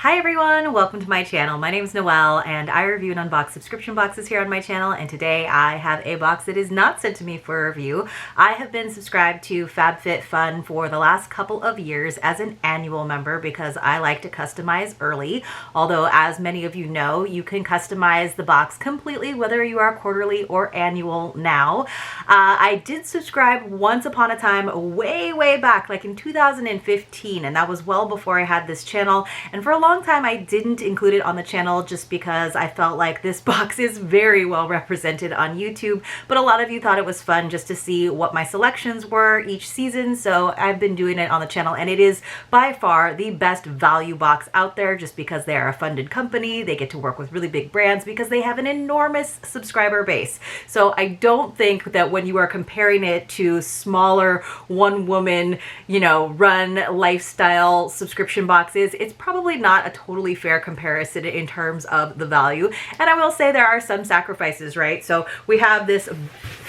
Hi everyone, welcome to my channel. My name is Noelle and I review and unbox subscription boxes here on my channel, and today I have a box that is not sent to me for review. I have been subscribed to FabFitFun for the last couple of years as an annual member because I like to customize early. Although, as many of you know, you can customize the box completely whether you are quarterly or annual now. I did subscribe once upon a time way back, like in 2015, and that was well before I had this channel, and for a long time I didn't include it on the channel just because I felt like this box is very well represented on YouTube, but a lot of you thought it was fun just to see what my selections were each season, so I've been doing it on the channel, and it is by far the best value box out there just because they are a funded company. They get to work with really big brands because they have an enormous subscriber base. So I don't think that when you are comparing it to smaller one-woman, run lifestyle subscription boxes, it's probably not a totally fair comparison in terms of the value. And I will say there are some sacrifices, right? So we have this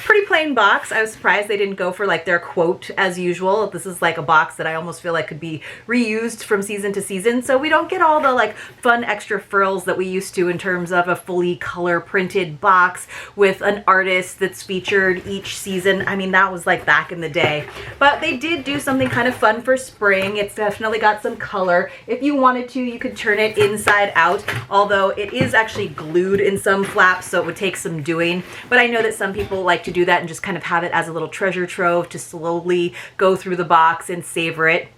pretty plain box. I was surprised they didn't go for like their quote as usual. This is like a box that I almost feel like could be reused from season to season. So we don't get all the like fun extra frills that we used to in terms of a fully color printed box with an artist that's featured each season. I mean, that was like back in the day. But they did do something kind of fun for spring. It's definitely got some color. If you wanted to, you could turn it inside out, although it is actually glued in some flaps, so it would take some doing. But I know that some people like to do that and just kind of have it as a little treasure trove to slowly go through the box and savor it.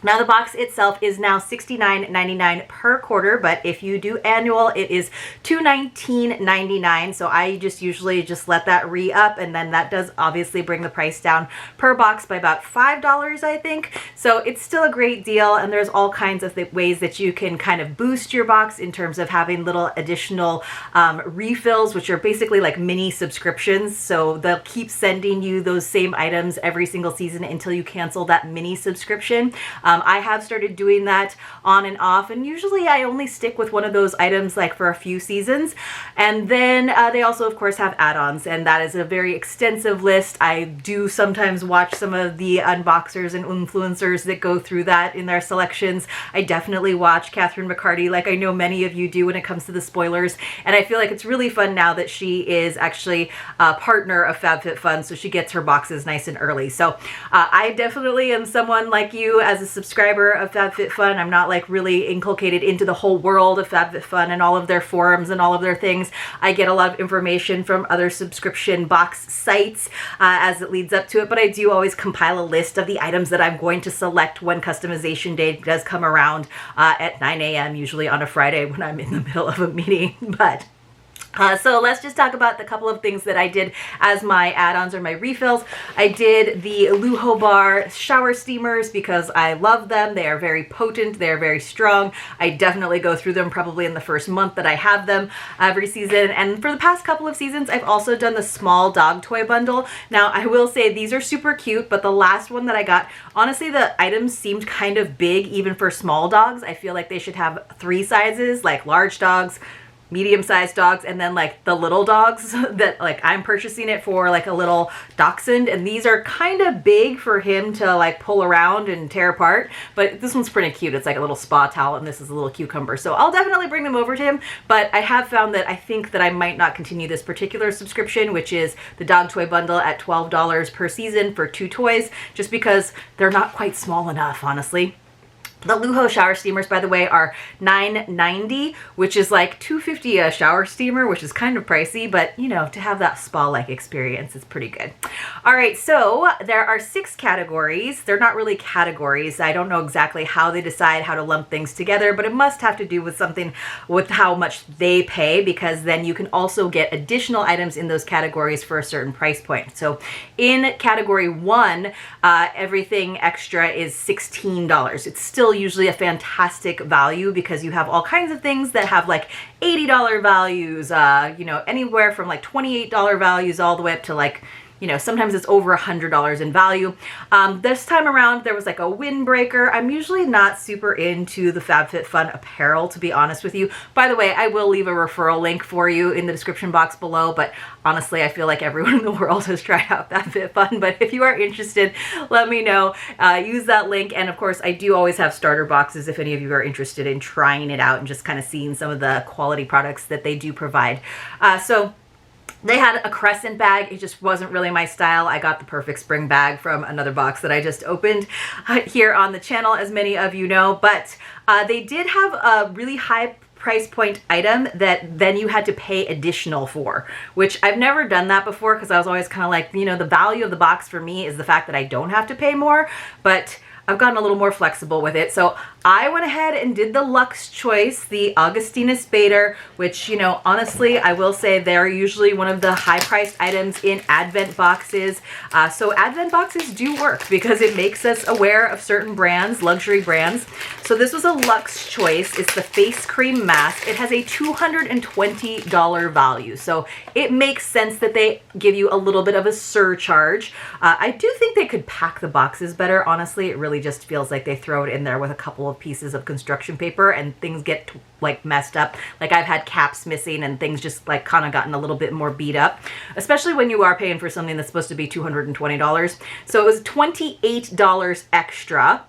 Now, the box itself is now $69.99 per quarter, but if you do annual, it is $219.99. So I just usually just let that re-up, and then that does obviously bring the price down per box by about $5, I think. So it's still a great deal, and there's all kinds of ways that you can kind of boost your box in terms of having little additional refills, which are basically like mini subscriptions. So they'll keep sending you those same items every single season until you cancel that mini subscription. I have started doing that on and off, and usually I only stick with one of those items like for a few seasons. And then they also of course have add-ons, and that is a very extensive list. I do sometimes watch some of the unboxers and influencers that go through that in their selections. I definitely watch Catherine McCarty, like I know many of you do when it comes to the spoilers, and I feel like it's really fun now that she is actually a partner of FabFitFun, so she gets her boxes nice and early. So I definitely am someone like you as a subscriber of FabFitFun. I'm not like really inculcated into the whole world of FabFitFun and all of their forums and all of their things. I get a lot of information from other subscription box sites as it leads up to it, but I do always compile a list of the items that I'm going to select when customization day does come around at 9 a.m. usually on a Friday when I'm in the middle of a meeting. But so let's just talk about the couple of things that I did as my add-ons or my refills. I did the Luho Bar shower steamers because I love them. They are very potent. They are very strong. I definitely go through them probably in the first month that I have them every season. And for the past couple of seasons, I've also done the small dog toy bundle. Now, I will say these are super cute, but the last one that I got, honestly, the items seemed kind of big even for small dogs. I feel like they should have 3 sizes, like large dogs, medium-sized dogs, and then like the little dogs that like I'm purchasing it for, like a little dachshund, and these are kind of big for him to like pull around and tear apart, but this one's pretty cute. It's like a little spa towel, and this is a little cucumber, so I'll definitely bring them over to him. But I have found that I think that I might not continue this particular subscription, which is the dog toy bundle at $12 per season for 2 toys, just because they're not quite small enough, honestly. The Luho shower steamers, by the way, are $9.90, which is like $2.50 a shower steamer, which is kind of pricey, but to have that spa-like experience, it's pretty good. All right, so there are 6 categories. They're not really categories. I don't know exactly how they decide how to lump things together, but it must have to do with something with how much they pay, because then you can also get additional items in those categories for a certain price point. So in category 1, everything extra is $16. It's still usually a fantastic value because you have all kinds of things that have like $80 values, anywhere from like $28 values all the way up to like you know, sometimes it's over $100 in value. This time around, there was like a windbreaker. I'm usually not super into the FabFitFun apparel, to be honest with you. By the way, I will leave a referral link for you in the description box below, but honestly, I feel like everyone in the world has tried out FabFitFun, but if you are interested, let me know. Use that link, and of course, I do always have starter boxes if any of you are interested in trying it out and just kind of seeing some of the quality products that they do provide. So they had a crescent bag. It just wasn't really my style. I got the perfect spring bag from another box that I just opened here on the channel, as many of you know, but they did have a really high price point item that then you had to pay additional for, which I've never done that before because I was always kind of like, you know, the value of the box for me is the fact that I don't have to pay more, but I've gotten a little more flexible with it. So I went ahead and did the Luxe Choice, the Augustinus Bader, which, you know, honestly, I will say they're usually one of the high-priced items in Advent boxes. So Advent boxes do work because it makes us aware of certain brands, luxury brands. So this was a Luxe Choice. It's the face cream mask. It has a $220 value. So it makes sense that they give you a little bit of a surcharge. I do think they could pack the boxes better. Honestly, it really just feels like they throw it in there with a couple of pieces of construction paper and things get like messed up. Like I've had caps missing and things just like kind of gotten a little bit more beat up, especially when you are paying for something that's supposed to be $220. So it was $28 extra,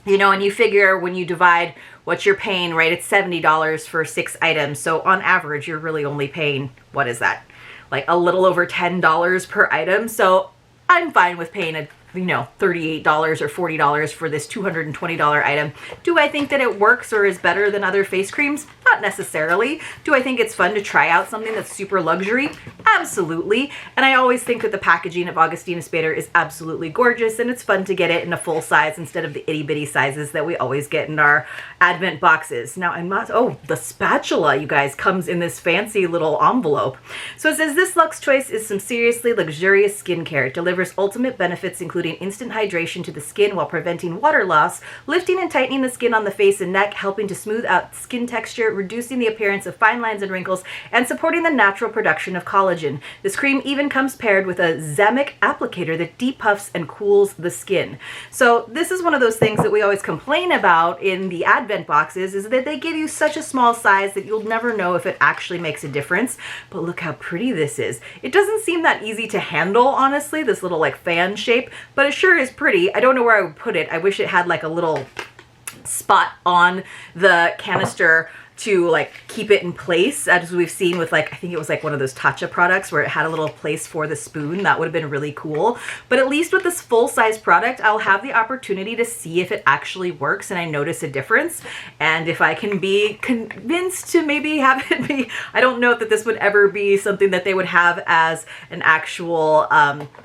you know, and you figure when you divide what you're paying, right, it's $70 for 6 items. So on average, you're really only paying, what is that? Like a little over $10 per item. So I'm fine with paying a, you know, $38 or $40 for this $220 item. Do I think that it works or is better than other face creams? Not necessarily. Do I think it's fun to try out something that's super luxury? Absolutely. And I always think that the packaging of Augustinus Bader is absolutely gorgeous, and it's fun to get it in a full size instead of the itty bitty sizes that we always get in our Advent boxes. Now I'm not, oh, the spatula, you guys, comes in this fancy little envelope. So it says this Luxe Choice is some seriously luxurious skincare. It delivers ultimate benefits including instant hydration to the skin while preventing water loss, lifting and tightening the skin on the face and neck, helping to smooth out skin texture, reducing the appearance of fine lines and wrinkles, and supporting the natural production of collagen. This cream even comes paired with a Zamic applicator that depuffs and cools the skin. So this is one of those things that we always complain about in the Advent boxes, is that they give you such a small size that you'll never know if it actually makes a difference. But look how pretty this is. It doesn't seem that easy to handle, honestly, this little like fan shape, but it sure is pretty. I don't know where I would put it. I wish it had like a little spot on the canister to like keep it in place, as we've seen with like, I think it was like one of those Tatcha products where it had a little place for the spoon. That would have been really cool. But at least with this full-size product, I'll have the opportunity to see if it actually works and I notice a difference. And if I can be convinced to maybe have it be, I don't know that this would ever be something that they would have as an actual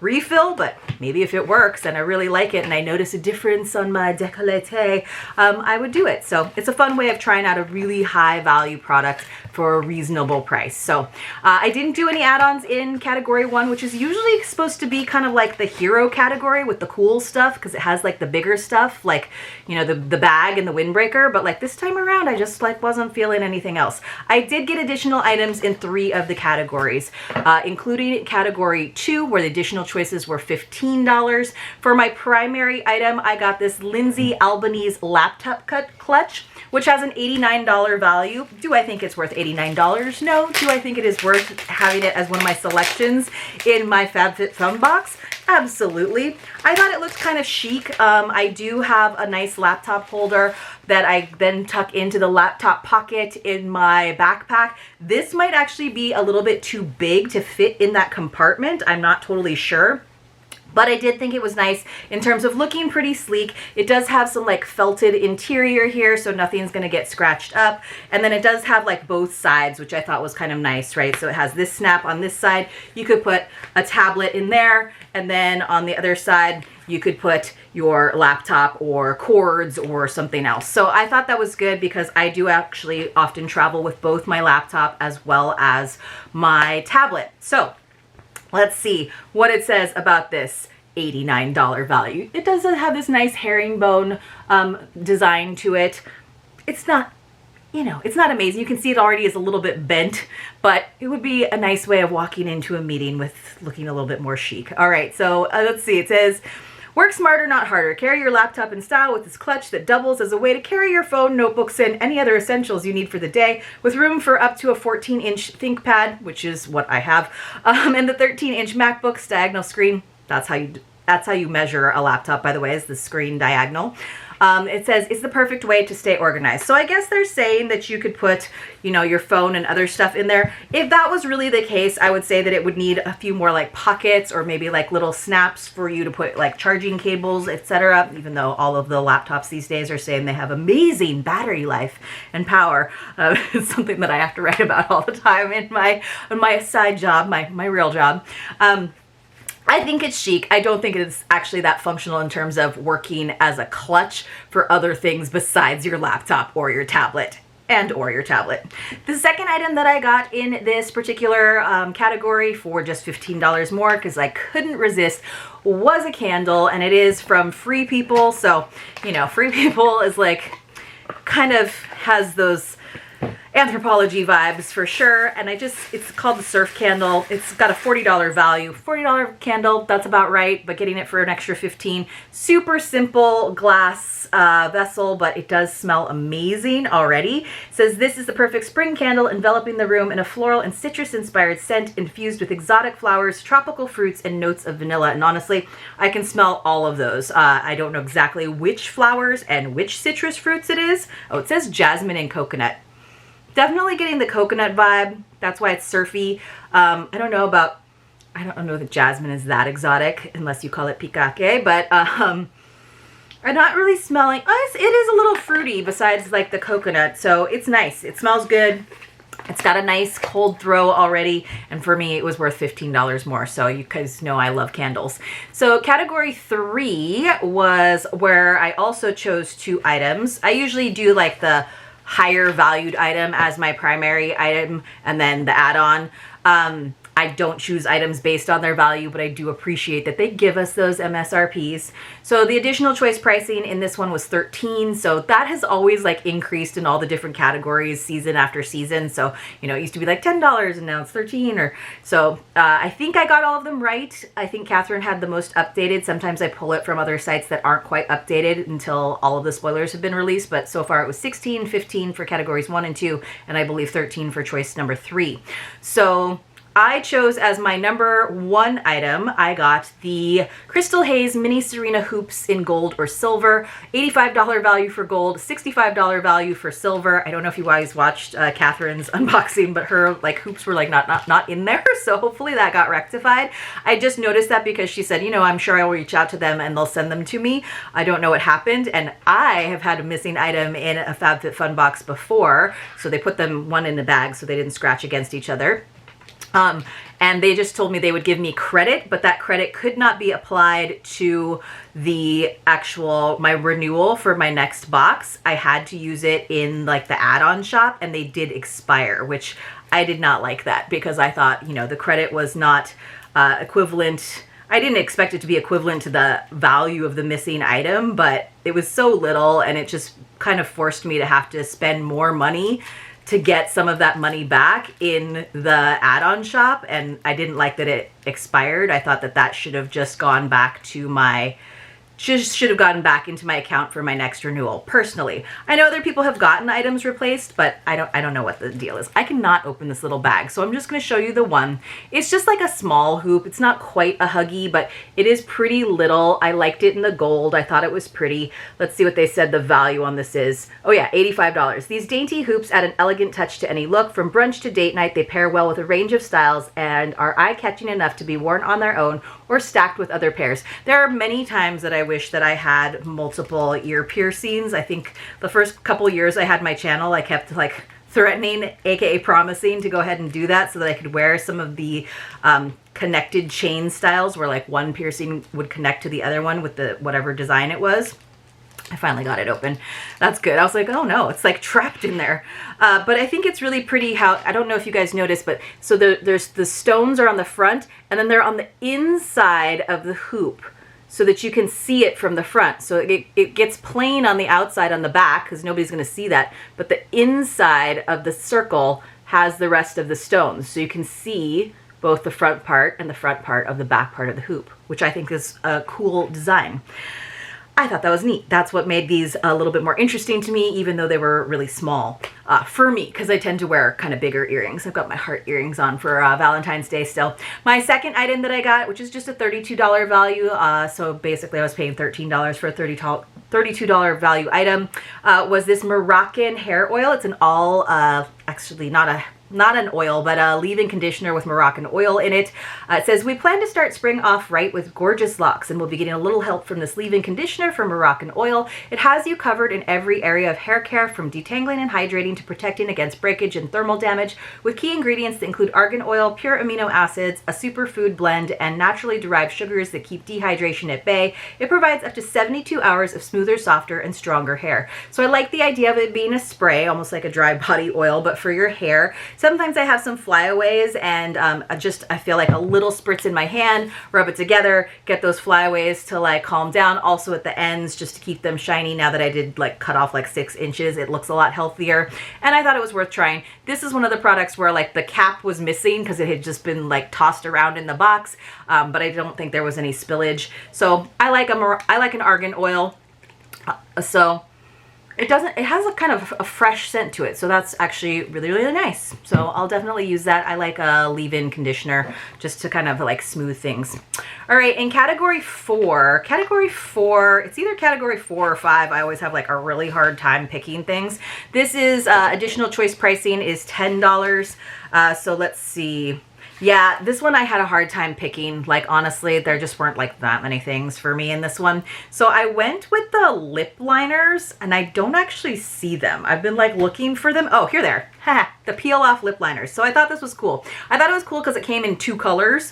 refill, but maybe if it works and I really like it and I notice a difference on my décolleté, I would do it. So it's a fun way of trying out a really high value product for a reasonable price. So I didn't do any add-ons in category 1, which is usually supposed to be kind of like the hero category with the cool stuff because it has like the bigger stuff, like, you know, the bag and the windbreaker. But like this time around, I just like wasn't feeling anything else. I did get additional items in 3 of the categories, including category 2, where the additional choices were $15. For my primary item, I got this Lindsay Albanese laptop clutch, which has an $89 value. Do I think it's worth $89? No. Do I think it is worth having it as one of my selections in my FabFitFun box? Absolutely. I thought it looked kind of chic. I do have a nice laptop holder that I then tuck into the laptop pocket in my backpack. This might actually be a little bit too big to fit in that compartment. I'm not totally sure. But I did think it was nice in terms of looking pretty sleek. It does have some like felted interior here, so nothing's gonna get scratched up. And then it does have like both sides, which I thought was kind of nice, right? So it has this snap on this side. You could put a tablet in there, and then on the other side, you could put your laptop or cords or something else. So I thought that was good because I do actually often travel with both my laptop as well as my tablet. So let's see what it says about this $89 value. It does have this nice herringbone design to it. It's not you know, it's not amazing. You can see it already is a little bit bent, but it would be a nice way of walking into a meeting with looking a little bit more chic. All right, so let's see. It says, work smarter, not harder. Carry your laptop in style with this clutch that doubles as a way to carry your phone, notebooks, and any other essentials you need for the day, with room for up to a 14-inch ThinkPad, which is what I have, and the 13-inch MacBook's diagonal screen. That's how you measure a laptop, by the way, is the screen diagonal. It says it's the perfect way to stay organized. So I guess they're saying that you could put, you know, your phone and other stuff in there. If that was really the case, I would say that it would need a few more like pockets or maybe like little snaps for you to put like charging cables, etc. Even though all of the laptops these days are saying they have amazing battery life and power. It's something that I have to write about all the time in my side job, my real job. I think it's chic. I don't think it's actually that functional in terms of working as a clutch for other things besides your laptop or your tablet. The second item that I got in this particular category for just $15 more, because I couldn't resist, was a candle, and it is from Free People. So, you know, Free People is like, kind of has those Anthropology vibes for sure. And it's called the Surf Candle. It's got a $40 value. $40 candle, that's about right, but getting it for an extra $15. Super simple glass vessel, but it does smell amazing already. It says this is the perfect spring candle, enveloping the room in a floral and citrus inspired scent infused with exotic flowers, tropical fruits, and notes of vanilla. And honestly, I can smell all of those. I don't know exactly which flowers and which citrus fruits it is. Oh, it says jasmine and coconut. Definitely getting the coconut vibe. That's why it's surfy. I don't know that jasmine is that exotic unless you call it pikake, but I'm not really smelling. It is a little fruity besides like the coconut, so it's nice. It smells good. It's got a nice cold throw already, and for me it was worth $15 more, so you guys know I love candles. So category 3 was where I also chose 2 items. I usually do like the higher valued item as my primary item and then the add-on. I don't choose items based on their value, but I do appreciate that they give us those MSRPs. So the additional choice pricing in this one was $13. So that has always like increased in all the different categories season after season. So, you know, it used to be like $10 and now it's $13 or so. I think I got all of them right. I think Catherine had the most updated. Sometimes I pull it from other sites that aren't quite updated until all of the spoilers have been released. But so far it was 16, 15 for categories 1 and 2, and I believe 13 for choice number 3. So I chose as my number 1 item, I got the Crystal Haze Mini Serena Hoops in gold or silver. $85 value for gold, $65 value for silver. I don't know if you guys watched Catherine's unboxing, but her like hoops were like not in there, so hopefully that got rectified. I just noticed that because she said, you know, I'm sure I'll reach out to them and they'll send them to me. I don't know what happened, and I have had a missing item in a FabFitFun box before, so they put them one in the bag so they didn't scratch against each other. And they just told me they would give me credit, but that credit could not be applied to the my renewal for my next box. I had to use it in like the add-on shop, and they did expire, which I did not like that because I thought, you know, the credit was not equivalent. I didn't expect it to be equivalent to the value of the missing item, but it was so little, and it just kind of forced me to have to spend more money to get some of that money back in the add-on shop, and I didn't like that it expired. I thought that should have just gone back to should have gotten back into my account for my next renewal, personally. I know other people have gotten items replaced, but I don't know what the deal is. I cannot open this little bag, so I'm just going to show you the one. It's just like a small hoop. It's not quite a huggy, but it is pretty little. I liked it in the gold. I thought it was pretty. Let's see what they said the value on this is. Oh yeah, $85. These dainty hoops add an elegant touch to any look. From brunch to date night, they pair well with a range of styles and are eye-catching enough to be worn on their own or stacked with other pairs. There are many times that I wish that I had multiple ear piercings. I think the first couple years I had my channel, I kept like threatening, aka promising, to go ahead and do that so that I could wear some of the connected chain styles where like one piercing would connect to the other one with the whatever design it was. I finally got it open. That's good. I was like, oh no, it's like trapped in there. But I think it's really pretty how, I don't know if you guys noticed, but so there's the stones are on the front and then they're on the inside of the hoop. so that you can see it from the front. So it gets plain on the outside on the back because nobody's going to see that, but the inside of the circle has the rest of the stones. So you can see both the front part and the front part of the back part of the hoop, which I think is a cool design. I thought that was neat. That's what made these a little bit more interesting to me, even though they were really small for me, because I tend to wear kind of bigger earrings. I've got my heart earrings on for Valentine's Day still. My second item that I got, which is just a $32 value, so basically I was paying $13 for a $32 value item, was this Moroccan hair oil. It's an all, actually not an oil, but a leave-in conditioner with Moroccan oil in it. It says, we plan to start spring off right with gorgeous locks, and we'll be getting a little help from this leave-in conditioner from Moroccan oil. It has you covered in every area of hair care, from detangling and hydrating to protecting against breakage and thermal damage, with key ingredients that include argan oil, pure amino acids, a superfood blend, and naturally derived sugars that keep dehydration at bay. It provides up to 72 hours of smoother, softer, and stronger hair. So I like the idea of it being a spray, almost like a dry body oil, but for your hair. Sometimes I have some flyaways, and I feel like a little spritz in my hand, rub it together, get those flyaways to like calm down. Also at the ends, just to keep them shiny. Now that I did like cut off like 6 inches, it looks a lot healthier, and I thought it was worth trying. This is one of the products where like the cap was missing because it had just been like tossed around in the box, but I don't think there was any spillage. So I like an argan oil. So it has a kind of a fresh scent to it. So that's actually really, really nice. So I'll definitely use that. I like a leave-in conditioner just to kind of like smooth things. All right, in category 4, it's either category 4 or 5. I always have like a really hard time picking things. This is additional choice pricing is $10. So let's see. Yeah, this one I had a hard time picking. Like, honestly, there just weren't like that many things for me in this one. So I went with the lip liners, and I don't actually see them. I've been like looking for them. Oh, here they are. Ha, the peel off lip liners. So I thought this was cool. I thought it was cool because it came in 2 colors.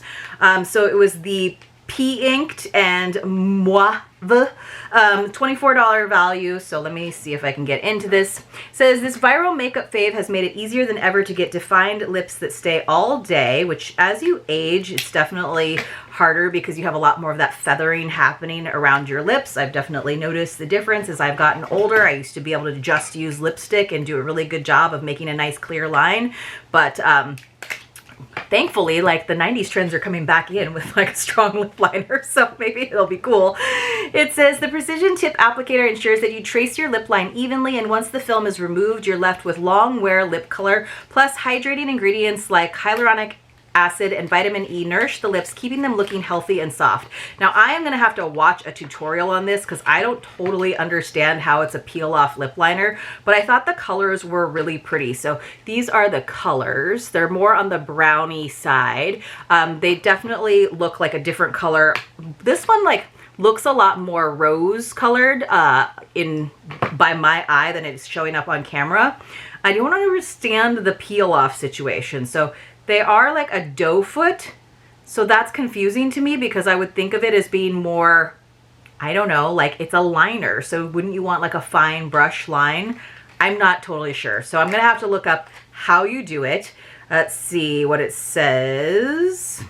So it was the P-inked and Mauve, $24 value. So let me see if I can get into this. It says, this viral makeup fave has made it easier than ever to get defined lips that stay all day, which as you age, it's definitely harder because you have a lot more of that feathering happening around your lips. I've definitely noticed the difference as I've gotten older. I used to be able to just use lipstick and do a really good job of making a nice clear line, but thankfully, like the 90s trends are coming back in with like a strong lip liner, so maybe it'll be cool. It says the precision tip applicator ensures that you trace your lip line evenly, and once the film is removed, you're left with long wear lip color, plus hydrating ingredients like hyaluronic acid and vitamin E nourish the lips, keeping them looking healthy and soft. Now I am going to have to watch a tutorial on this because I don't totally understand how it's a peel off lip liner, but I thought the colors were really pretty. So these are the colors. They're more on the brownie side. They definitely look like a different color. This one like looks a lot more rose colored by my eye than it's showing up on camera. I don't understand the peel off situation. So they are like a doe foot, so that's confusing to me because I would think of it as being more, I don't know, like it's a liner. So wouldn't you want like a fine brush line? I'm not totally sure. So I'm gonna have to look up how you do it. Let's see what it says.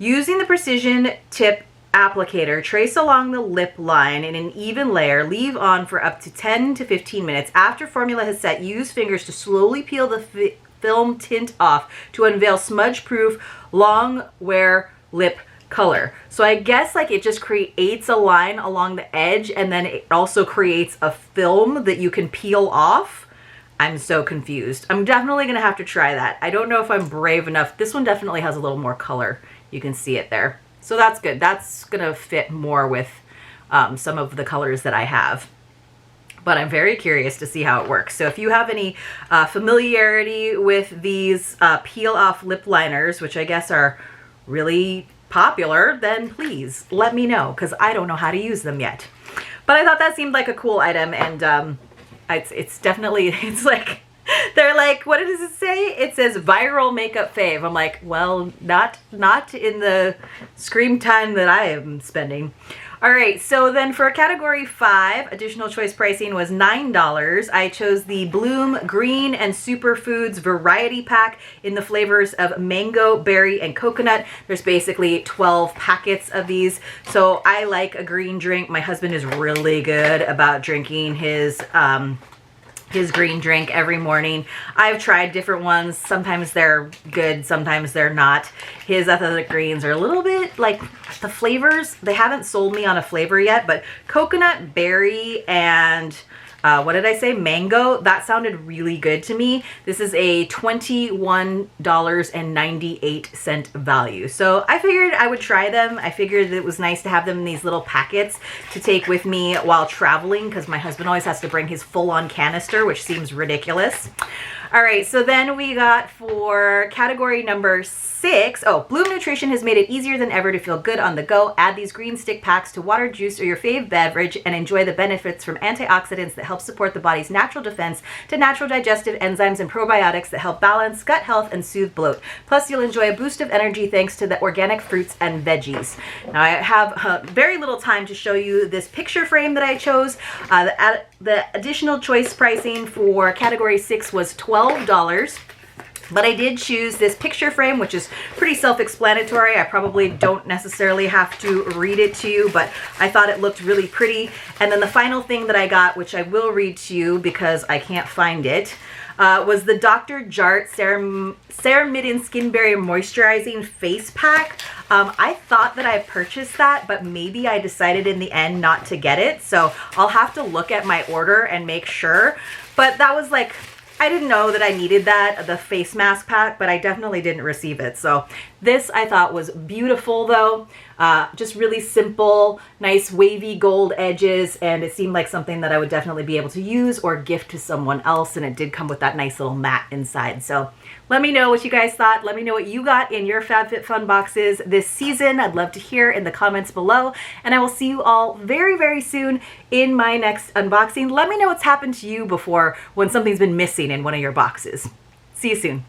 Using the precision tip applicator, trace along the lip line in an even layer, leave on for up to 10 to 15 minutes. After formula has set, use fingers to slowly peel the film tint off to unveil smudge-proof long wear lip color. So I guess like it just creates a line along the edge, and then it also creates a film that you can peel off. I'm so confused. I'm definitely gonna have to try that. I don't know if I'm brave enough. This one definitely has a little more color. You can see it there. So that's good. That's gonna fit more with some of the colors that I have. But I'm very curious to see how it works. So if you have any familiarity with these peel off lip liners, which I guess are really popular, then please let me know because I don't know how to use them yet. But I thought that seemed like a cool item, and it's definitely, it's like, they're like, what does it say? It says viral makeup fave. I'm like, well, not in the scream time that I am spending. All right, so then for category 5, additional choice pricing was $9. I chose the Bloom Green and Superfoods Variety Pack in the flavors of mango, berry, and coconut. There's basically 12 packets of these. So I like a green drink. My husband is really good about drinking his green drink every morning. I've tried different ones. Sometimes they're good, sometimes they're not. His athletic greens are a little bit like the flavors. They haven't sold me on a flavor yet, but coconut, berry, and what did I say? Mango. That sounded really good to me. This is a $21.98 value. So I figured I would try them. I figured it was nice to have them in these little packets to take with me while traveling because my husband always has to bring his full-on canister, which seems ridiculous. All right, so then we got for category number 6. Oh, Bloom Nutrition has made it easier than ever to feel good on the go. Add these green stick packs to water, juice, or your fave beverage and enjoy the benefits from antioxidants that help support the body's natural defense to natural digestive enzymes and probiotics that help balance gut health and soothe bloat. Plus, you'll enjoy a boost of energy thanks to the organic fruits and veggies. Now, I have very little time to show you this picture frame that I chose. The additional choice pricing for category 6 was $12. But I did choose this picture frame, which is pretty self-explanatory. I probably don't necessarily have to read it to you, but I thought it looked really pretty. And then the final thing that I got, which I will read to you because I can't find it, was the Dr. Jart Ceramidin Skinberry Moisturizing Face Pack. I thought that I purchased that, but maybe I decided in the end not to get it. So I'll have to look at my order and make sure. But that was like, I didn't know that I needed that, the face mask pack, but I definitely didn't receive it. So this I thought was beautiful though. Just really simple, nice wavy gold edges, and it seemed like something that I would definitely be able to use or gift to someone else, and it did come with that nice little mat inside. So let me know what you guys thought. Let me know what you got in your FabFitFun boxes this season. I'd love to hear in the comments below, and I will see you all very, very soon in my next unboxing. Let me know what's happened to you before when something's been missing in one of your boxes. See you soon.